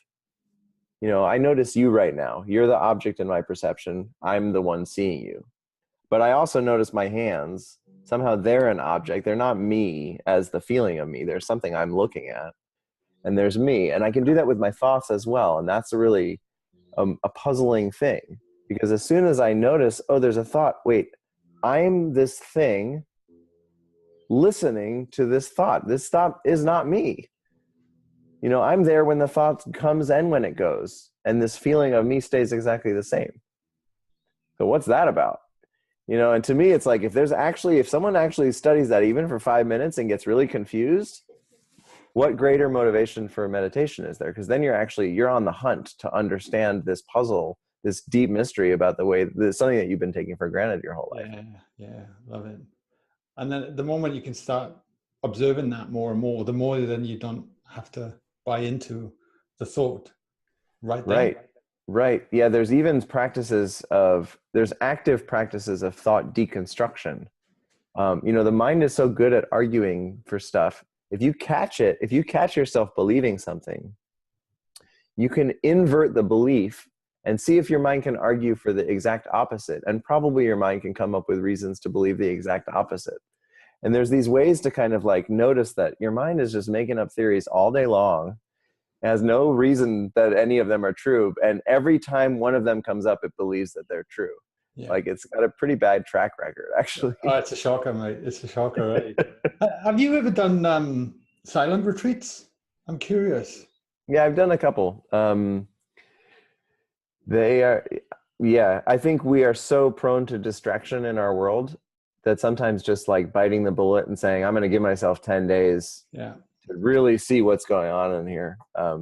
You know, I notice you right now. You're the object in my perception. I'm the one seeing you. But I also notice my hands. Somehow they're an object. They're not me as the feeling of me. There's something I'm looking at. And there's me. And I can do that with my thoughts as well. And that's really a puzzling thing. Because as soon as I notice, oh, there's a thought, wait, I'm this thing listening to this thought. This thought is not me. You know, I'm there when the thought comes and when it goes. And this feeling of me stays exactly the same. So what's that about? You know, and to me, it's like if someone actually studies that even for 5 minutes and gets really confused, what greater motivation for meditation is there? Because then you're on the hunt to understand this puzzle, this deep mystery about something that you've been taking for granted your whole life. Yeah, love it. And then the moment you can start observing that more and more, the more then you don't have to buy into the thought right there. Right. Yeah, there's active practices of thought deconstruction. You know, the mind is so good at arguing for stuff. If you catch yourself believing something, you can invert the belief and see if your mind can argue for the exact opposite. And probably your mind can come up with reasons to believe the exact opposite. And there's these ways to kind of like notice that your mind is just making up theories all day long. It has no reason that any of them are true. And every time one of them comes up, it believes that they're true. Yeah. Like it's got a pretty bad track record, actually. Oh, it's a shocker, mate. It's a shocker, right? Have you ever done silent retreats? I'm curious. Yeah, I've done a couple. I think we are so prone to distraction in our world that sometimes just like biting the bullet and saying, I'm going to give myself 10 days to really see what's going on in here. I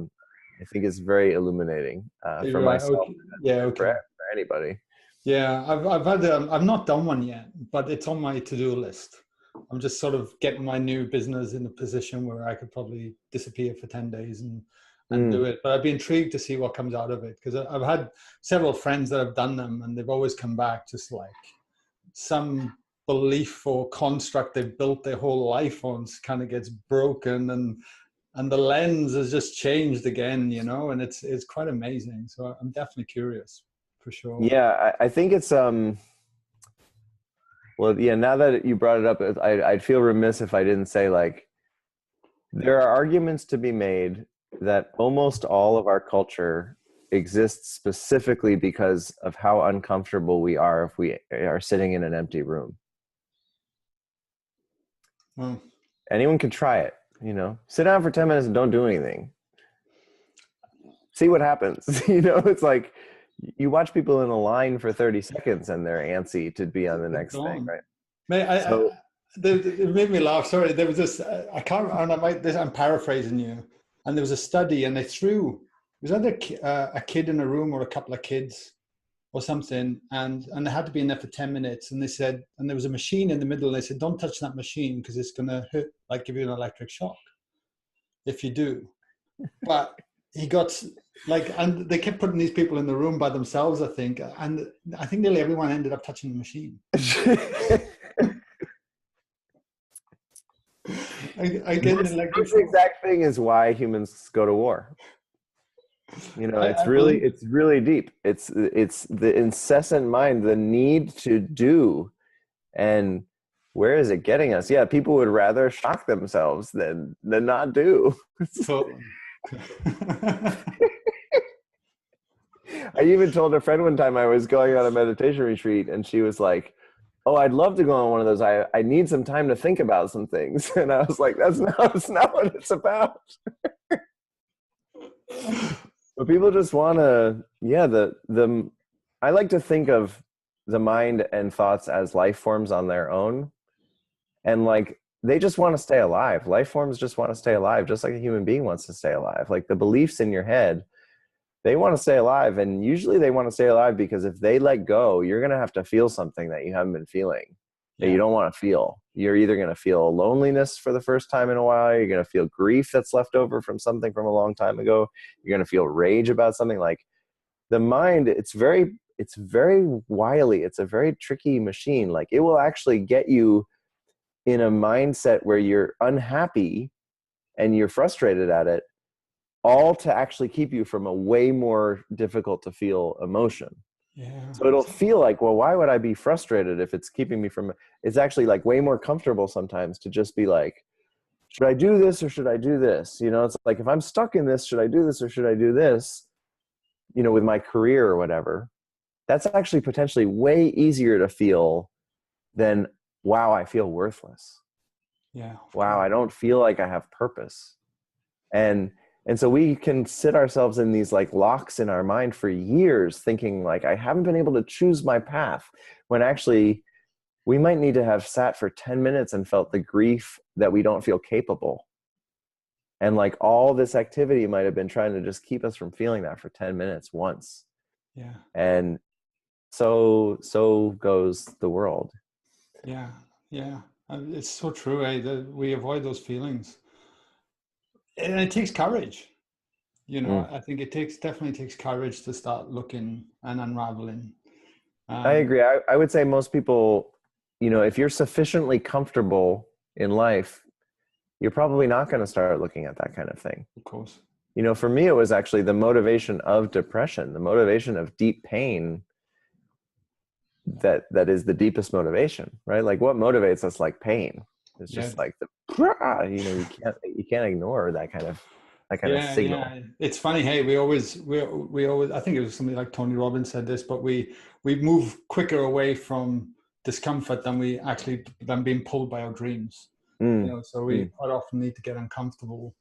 think is very illuminating for myself. Okay. For anybody. Yeah, I've not done one yet, but it's on my to-do list. I'm just sort of getting my new business in a position where I could probably disappear for 10 days and do it. But I'd be intrigued to see what comes out of it, because I've had several friends that have done them and they've always come back just like some belief or construct they've built their whole life on kind of gets broken, and the lens has just changed again, you know, and it's quite amazing. So I'm definitely curious. For sure. Yeah, I think it's well, yeah, now that you brought it up, I'd feel remiss if I didn't say, like, there are arguments to be made that almost all of our culture exists specifically because of how uncomfortable we are if we are sitting in an empty room. Well, anyone can try it, you know, sit down for 10 minutes and don't do anything. See what happens. You know, it's like, you watch people in a line for 30 seconds and they're antsy to be on the next thing, right? it made me laugh. Sorry, there was this. I can't. And I'm paraphrasing you. And there was a study, and they threw. Was either a kid in a room or a couple of kids or something, and they had to be in there for 10 minutes. And they said, and there was a machine in the middle. And they said, don't touch that machine because it's gonna hurt, like give you an electric shock if you do. But he got like, and they kept putting these people in the room by themselves, I think, and I think nearly everyone ended up touching the machine. I get this exact thing is why humans go to war. You know, it's really deep. It's the incessant mind, the need to do, and where is it getting us? Yeah, people would rather shock themselves than not do. So, I even told a friend one time I was going on a meditation retreat, and she was like, oh, I'd love to go on one of those. I need some time to think about some things. And I was like, that's not what it's about. But people just want to, I like to think of the mind and thoughts as life forms on their own. And like, they just want to stay alive. Life forms just want to stay alive, just like a human being wants to stay alive. Like the beliefs in your head, they want to stay alive. And usually they want to stay alive because if they let go, you're going to have to feel something that you haven't been feeling, that you don't want to feel. You're either going to feel loneliness for the first time in a while. You're going to feel grief that's left over from something from a long time ago. You're going to feel rage about something. Like the mind, it's very wily. It's a very tricky machine. Like it will actually get you in a mindset where you're unhappy and you're frustrated at it, all to actually keep you from a way more difficult to feel emotion. yeah. So it'll feel like, well, why would I be frustrated if it's keeping me from, it's actually like way more comfortable sometimes to just be like, should I do this or should I do this? You know, it's like, if I'm stuck in this, should I do this or should I do this? You know, with my career or whatever, that's actually potentially way easier to feel than, wow, I feel worthless. Yeah. Wow, I don't feel like I have purpose. And so we can sit ourselves in these like locks in our mind for years thinking like, I haven't been able to choose my path, when actually we might need to have sat for 10 minutes and felt the grief that we don't feel capable. And like all this activity might have been trying to just keep us from feeling that for 10 minutes once. Yeah. And so goes the world. Yeah. Yeah. It's so true, that we avoid those feelings. And it takes courage. You know, I think it definitely takes courage to start looking and unraveling. I agree. I would say most people, you know, if you're sufficiently comfortable in life, you're probably not going to start looking at that kind of thing. Of course. You know, for me, it was actually the motivation of depression, the motivation of deep pain that is the deepest motivation, right? Like what motivates us like pain? It's just like you can't ignore that kind of signal. Yeah. It's funny. Hey, we always, I think it was something like Tony Robbins said this, but we move quicker away from discomfort than being pulled by our dreams. You know, so we quite often need to get uncomfortable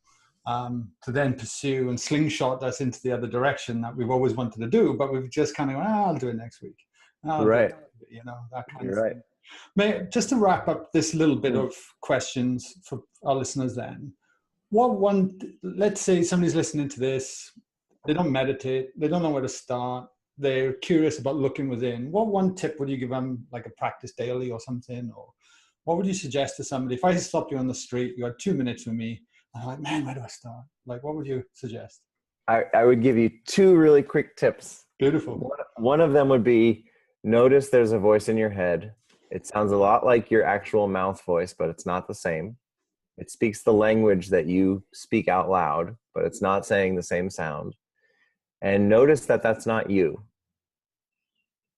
to then pursue and slingshot us into the other direction that we've always wanted to do, but we've just kind of gone, I'll do it next week. Right. You know, that kind You're of right. thing. Just to wrap up this little bit of questions for our listeners then, let's say somebody's listening to this, they don't meditate, they don't know where to start, they're curious about looking within. What one tip would you give them, like a practice daily or something? Or what would you suggest to somebody? If I stopped you on the street, you had 2 minutes with me, I'm like, man, where do I start? Like, what would you suggest? I would give you 2 really quick tips. Beautiful. One of them would be, notice there's a voice in your head. It sounds a lot like your actual mouth voice, but it's not the same. It speaks the language that you speak out loud, but it's not saying the same sound. And notice that that's not you.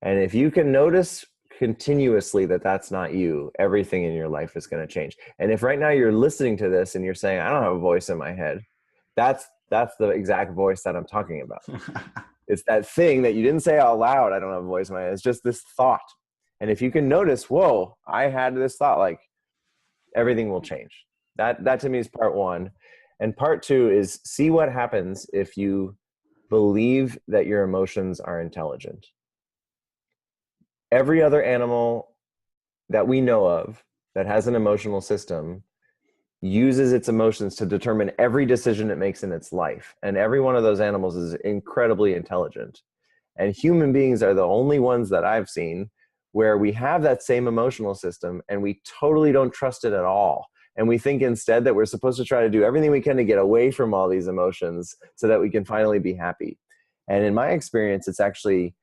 And if you can notice continuously that that's not you, everything in your life is going to change. And if right now you're listening to this and you're saying, I don't have a voice in my head, that's the exact voice that I'm talking about. It's that thing that you didn't say out loud, I don't have a voice in my head. It's just this thought. And if you can notice, whoa, I had this thought, like everything will change. That to me is part 1. And part 2 is see what happens if you believe that your emotions are intelligent. Every other animal that we know of that has an emotional system uses its emotions to determine every decision it makes in its life. And every one of those animals is incredibly intelligent. And human beings are the only ones that I've seen where we have that same emotional system and we totally don't trust it at all. And we think instead that we're supposed to try to do everything we can to get away from all these emotions so that we can finally be happy. And in my experience, it's actually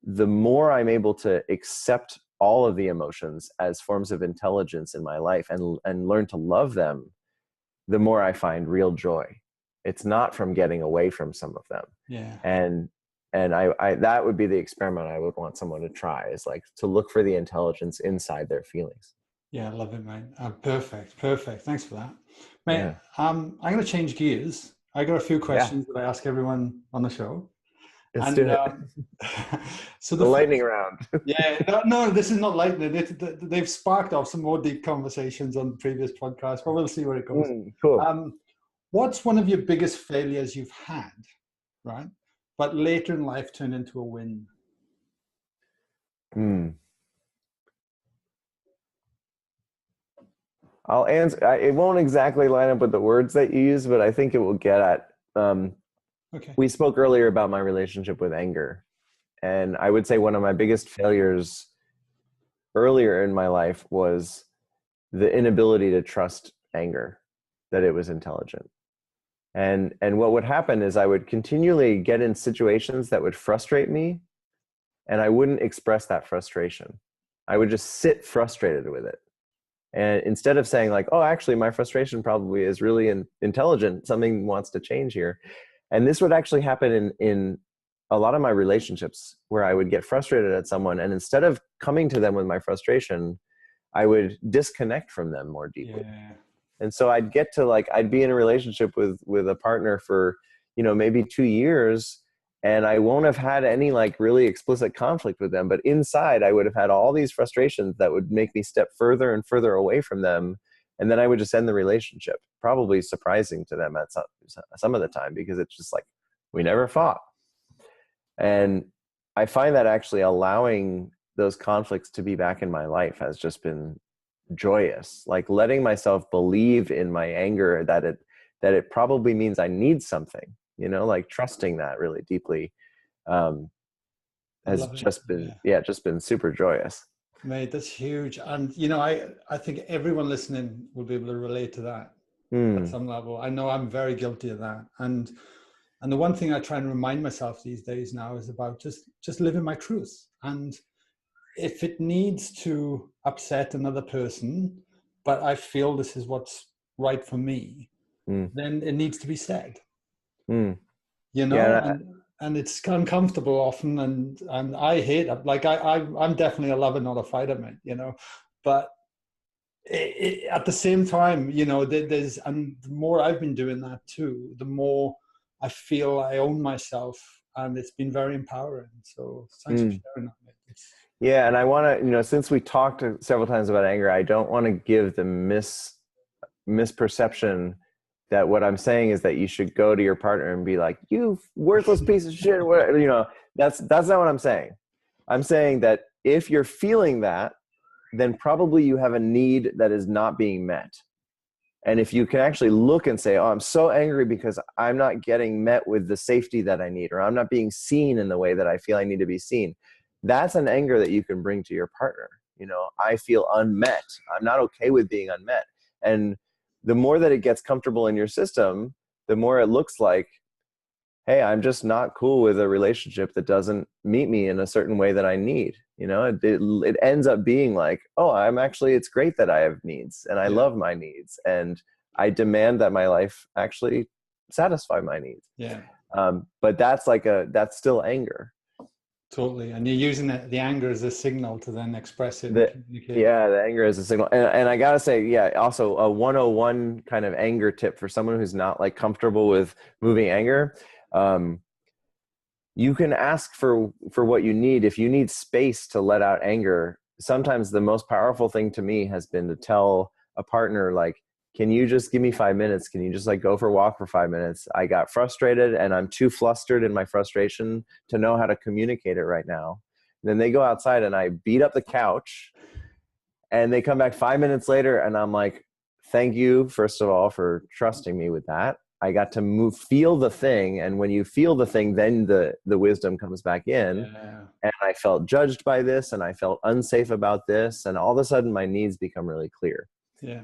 the more I'm able to accept all of the emotions as forms of intelligence in my life and learn to love them, the more I find real joy. It's not from getting away from some of them. Yeah. And I that would be the experiment I would want someone to try, is like to look for the intelligence inside their feelings. Yeah, I love it, mate. Perfect. Thanks for that. Mate, Yeah. I'm going to change gears. I got a few Yeah. questions that I ask everyone on the show. Let's do it. So the lightning round. Yeah, no, this is not lightning. They've sparked off some more deep conversations on previous podcasts, but we'll see where it goes. Cool. What's one of your biggest failures you've had, right? But later in life turned into a win? I'll answer. It won't exactly line up with the words that you use, but I think it will get at. Okay. We spoke earlier about my relationship with anger. And I would say one of my biggest failures earlier in my life was the inability to trust anger, that it was intelligent. And what would happen is I would continually get in situations that would frustrate me, and I wouldn't express that frustration. I would just sit frustrated with it. And instead of saying like, oh, actually my frustration probably is really intelligent, something wants to change here. And this would actually happen in a lot of my relationships, where I would get frustrated at someone, and instead of coming to them with my frustration, I would disconnect from them more deeply. Yeah. And so I'd get to I'd be in a relationship with a partner for, maybe 2 years, and I won't have had any really explicit conflict with them, but inside I would have had all these frustrations that would make me step further and further away from them. And then I would just end the relationship, probably surprising to them at some of the time, because it's just like, we never fought. And I find that actually allowing those conflicts to be back in my life has just been joyous. Like letting myself believe in my anger that it probably means I need something, trusting that really deeply has just been, just been super joyous. Mate, that's huge. And, I think everyone listening will be able to relate to that at some level. I know I'm very guilty of that. And the one thing I try and remind myself these days now is about just living my truth. And if it needs to upset another person, but I feel this is what's right for me, then it needs to be said. And it's uncomfortable often, and I hate it. Like I'm definitely a lover, not a fighter, man. But at the same time, there's, and the more I've been doing that too, the more I feel I own myself, and it's been very empowering. So thanks for sharing that, mate. Yeah, and I want to, since we talked several times about anger, I don't want to give the misperception that what I'm saying is that you should go to your partner and be like, you worthless piece of shit. That's not what I'm saying. I'm saying that if you're feeling that, then probably you have a need that is not being met. And if you can actually look and say, oh, I'm so angry because I'm not getting met with the safety that I need, or I'm not being seen in the way that I feel I need to be seen, that's an anger that you can bring to your partner. I feel unmet. I'm not okay with being unmet. And the more that it gets comfortable in your system, the more it looks like, hey, I'm just not cool with a relationship that doesn't meet me in a certain way that I need. It ends up being like, oh, it's great that I have needs, and I love my needs, and I demand that my life actually satisfy my needs. Yeah. But that's still anger. Totally. And you're using the anger as a signal to then express it. And communicate. Yeah, the anger is a signal. And I got to say, also a 101 kind of anger tip for someone who's not comfortable with moving anger. You can ask for what you need. If you need space to let out anger, sometimes the most powerful thing to me has been to tell a partner, can you just give me 5 minutes? Can you just go for a walk for 5 minutes? I got frustrated and I'm too flustered in my frustration to know how to communicate it right now. And then they go outside and I beat up the couch And they come back 5 minutes later and I'm like, thank you, first of all, for trusting me with that. I got to feel the thing. And when you feel the thing, then the wisdom comes back in. Yeah. And I felt judged by this and I felt unsafe about this. And all of a sudden my needs become really clear. Yeah.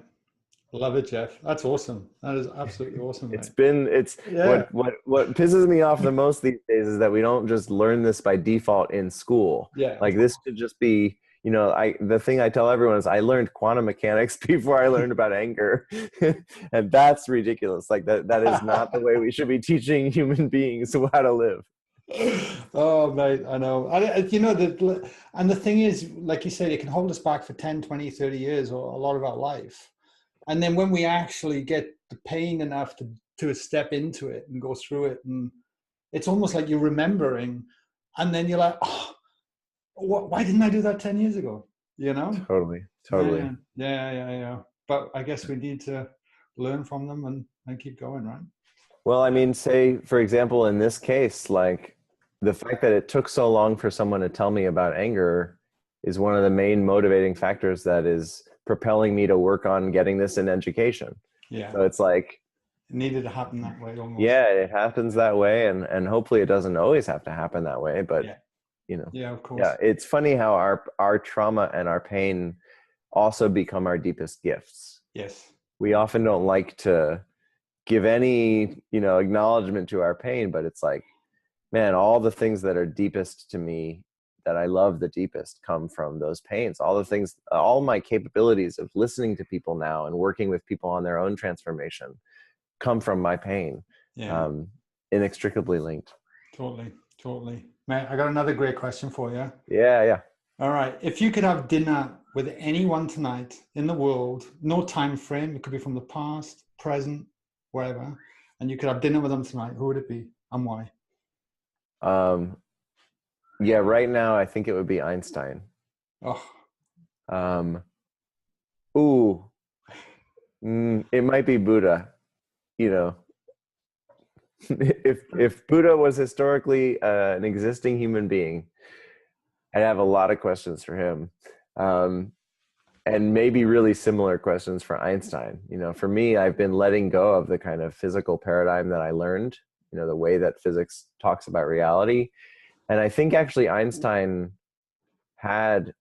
Love it, Jeff. That's awesome. That is absolutely awesome, mate. It's yeah. what pisses me off the most these days is that we don't just learn this by default in school. Yeah. Like this should just be, the thing I tell everyone is I learned quantum mechanics before I learned about anger. And that's ridiculous. Like that is not the way we should be teaching human beings how to live. Oh, mate, I know. And the thing is, like you said, it can hold us back for 10, 20, 30 years or a lot of our life. And then when we actually get the pain enough to step into it and go through it, and it's almost like you're remembering, and then you're like, oh, why didn't I do that 10 years ago? Totally. Yeah. But I guess we need to learn from them and keep going, right? Well, I mean, say, for example, in this case, like the fact that it took so long for someone to tell me about anger is one of the main motivating factors that is propelling me to work on getting this in education. Yeah. So it's like, it needed to happen that way almost. Yeah, it happens that way. And hopefully it doesn't always have to happen that way. But, Yeah, of course. Yeah, it's funny how our trauma and our pain also become our deepest gifts. Yes. We often don't like to give any, acknowledgement to our pain, but it's like, man, all the things that are deepest to me that I love the deepest come from those pains. All my capabilities of listening to people now and working with people on their own transformation come from my pain. Yeah. Inextricably linked. Totally. Mate, I got another great question for you. Yeah. All right. If you could have dinner with anyone tonight in the world, no time frame, it could be from the past, present, wherever, and you could have dinner with them tonight, who would it be and why? Yeah, right now I think it would be Einstein. Oh. It might be Buddha. If Buddha was historically an existing human being, I'd have a lot of questions for him, and maybe really similar questions for Einstein. For me, I've been letting go of the kind of physical paradigm that I learned, the way that physics talks about reality. And I think actually Einstein had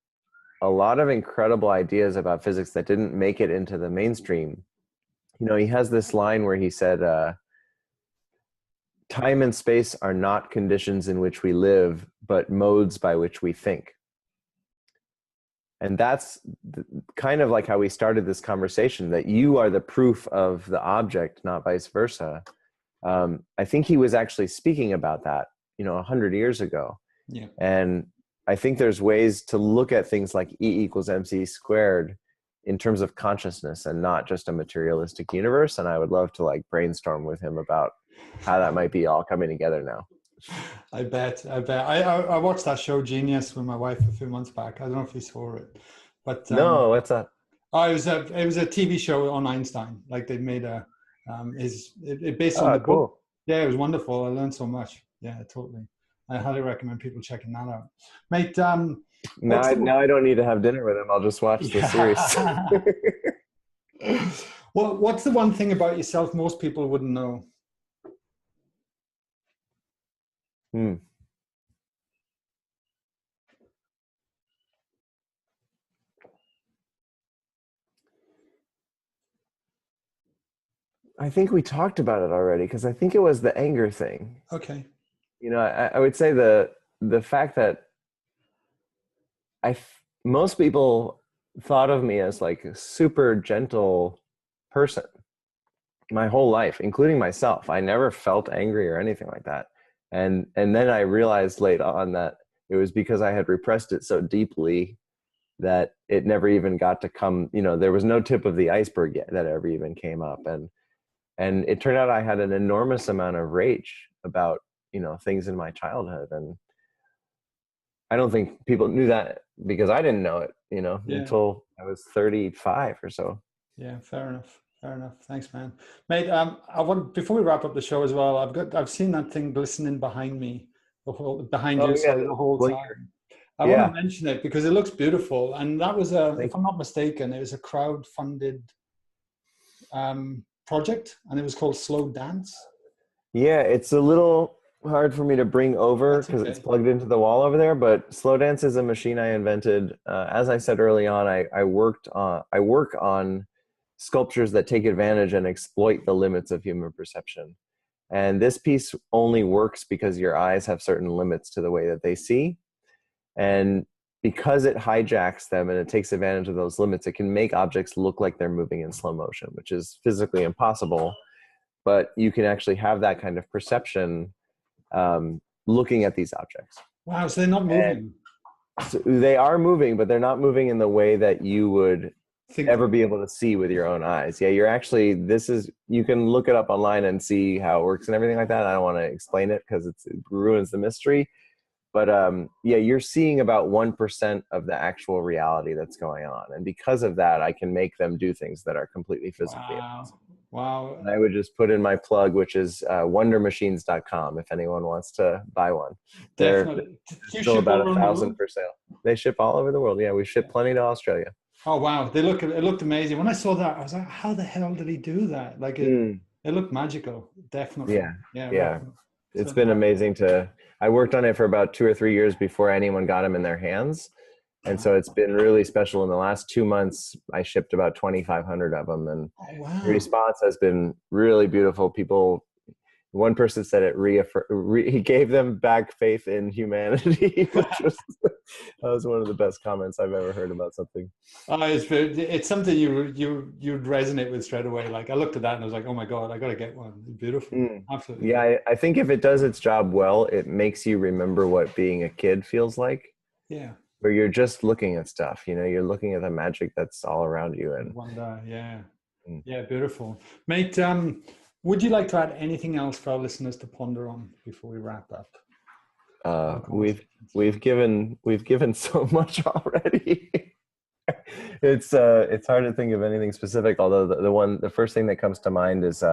a lot of incredible ideas about physics that didn't make it into the mainstream. He has this line where he said, time and space are not conditions in which we live, but modes by which we think. And that's kind of like how we started this conversation, that you are the proof of the object, not vice versa. I think he was actually speaking about that, 100 years ago. Yeah. And I think there's ways to look at things like E = mc squared in terms of consciousness and not just a materialistic universe. And I would love to brainstorm with him about how that might be all coming together now. I bet. I watched that show Genius with my wife a few months back. I don't know if you saw it, but no, what's that? Oh, it was a TV show on Einstein. Like they made it based on the book. Yeah, it was wonderful. I learned so much. Yeah, totally. I highly recommend people checking that out, mate. Now I don't need to have dinner with him. I'll just watch the series. Well, what's the one thing about yourself most people wouldn't know? I think we talked about it already, because I think it was the anger thing. Okay. I would say the fact that most people thought of me as like a super gentle person my whole life, including myself. I never felt angry or anything like that. And then I realized late on that it was because I had repressed it so deeply that it never even got to come, there was no tip of the iceberg yet that ever even came up. And it turned out I had an enormous amount of rage about, things in my childhood. And I don't think people knew that because I didn't know it, until I was 35 or so. Yeah, fair enough. Thanks, man. Mate, before we wrap up the show as well, I've seen that thing glistening behind me, the whole time. I want to Yeah. mention it because it looks beautiful. And that was if Thank I'm not mistaken, it was a crowd-funded project, and it was called Slow Dance. Yeah, it's a little hard for me to bring over That's because it's okay. plugged into the wall over there. But Slow Dance is a machine I invented. As I said early on, I work on sculptures that take advantage and exploit the limits of human perception. And this piece only works because your eyes have certain limits to the way that they see. And because it hijacks them and it takes advantage of those limits, it can make objects look like they're moving in slow motion, which is physically impossible. But you can actually have that kind of perception looking at these objects. Wow, so they're not And moving. so they are moving, but they're not moving in the way that you would Think ever be able to see with your own eyes. Yeah, you're actually, you can look it up online and see how it works and everything like that. I don't want to explain it because it ruins the mystery. But yeah, you're seeing about 1% of the actual reality that's going on. And because of that, I can make them do things that are completely physically wow, impossible. wow. And I would just put in my plug, which is wondermachines.com if anyone wants to buy one. They're Definitely. Do you still ship about all around the 1,000 world? for sale. They ship all over the world. Yeah, we ship plenty to Australia. Oh wow, it looked amazing. When I saw that, I was like, how the hell did he do that? Like Mm, it looked magical. Definitely. yeah, Yeah, yeah. It's certainly been amazing I worked on it for about 2 or 3 years before anyone got them in their hands. And so it's been really special. In the last 2 months, I shipped about 2,500 of them. And Oh the wow. response has been really beautiful. One person said he gave them back faith in humanity, which was, that was one of the best comments I've ever heard about something. Oh, it's something you'd resonate with straight away. Like I looked at that and I was like, oh my God, I gotta get one. It's beautiful. Mm. Absolutely Yeah, beautiful. I think if it does its job well, it makes you remember what being a kid feels like, Yeah. where you're just looking at stuff, you're looking at the magic that's all around you. And Wonder, yeah. mm, Yeah, beautiful. Mate, would you like to add anything else for our listeners to ponder on before we wrap up our we've conversation today? we've given so much already. It's hard to think of anything specific, although the first thing that comes to mind is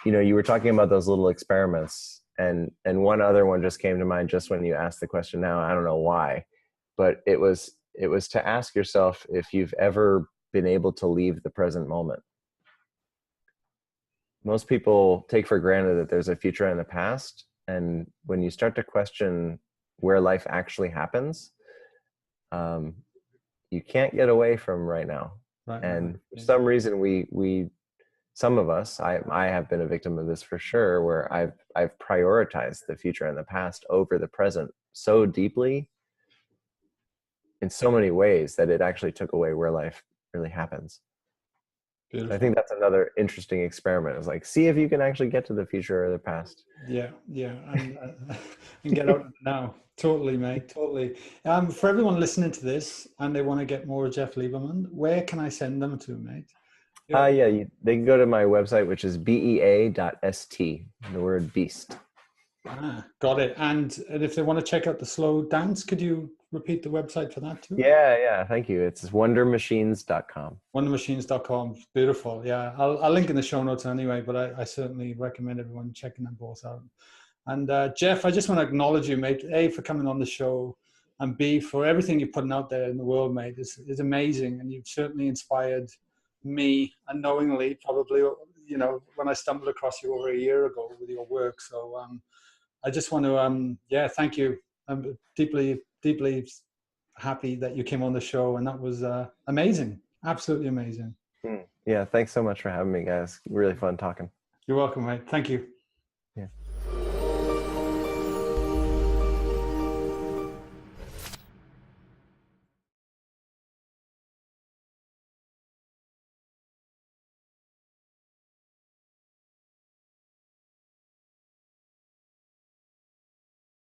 you were talking about those little experiments, and one other one just came to mind just when you asked the question. Now I don't know why, but it was to ask yourself if you've ever been able to leave the present moment. Most people take for granted that there's a future and a past, and when you start to question where life actually happens, um, you can't get away from right now. Right now. And for Yeah. some reason, we some of us, I have been a victim of this for sure, where I've prioritized the future and the past over the present so deeply in so many ways that it actually took away where life really happens. So I Beautiful. think that's another interesting experiment. It's like, see if you can actually get to the future or the past. Yeah, yeah, and get out now. Totally, mate. Totally. For everyone listening to this and they want to get more of Jeff Lieberman, where can I send them to, mate? Yeah. Yeah, they can go to my website, which is bea.st, the word beast. Got it. And if they want to check out the slow dance, could you repeat the website for that too? Yeah, thank you. It's wondermachines.com. Wondermachines.com. Beautiful. Yeah, I'll link in the show notes anyway, but I certainly recommend everyone checking them both out. And Jeff, I just want to acknowledge you, mate, A, for coming on the show, and B, for everything you're putting out there in the world, mate. It's amazing. And you've certainly inspired me unknowingly, probably, when I stumbled across you over a year ago with your work. So I just want to, thank you. I'm deeply, deeply happy that you came on the show. And that was amazing. Absolutely amazing. Yeah, thanks so much for having me, guys. Really fun talking. You're welcome, mate. Thank you.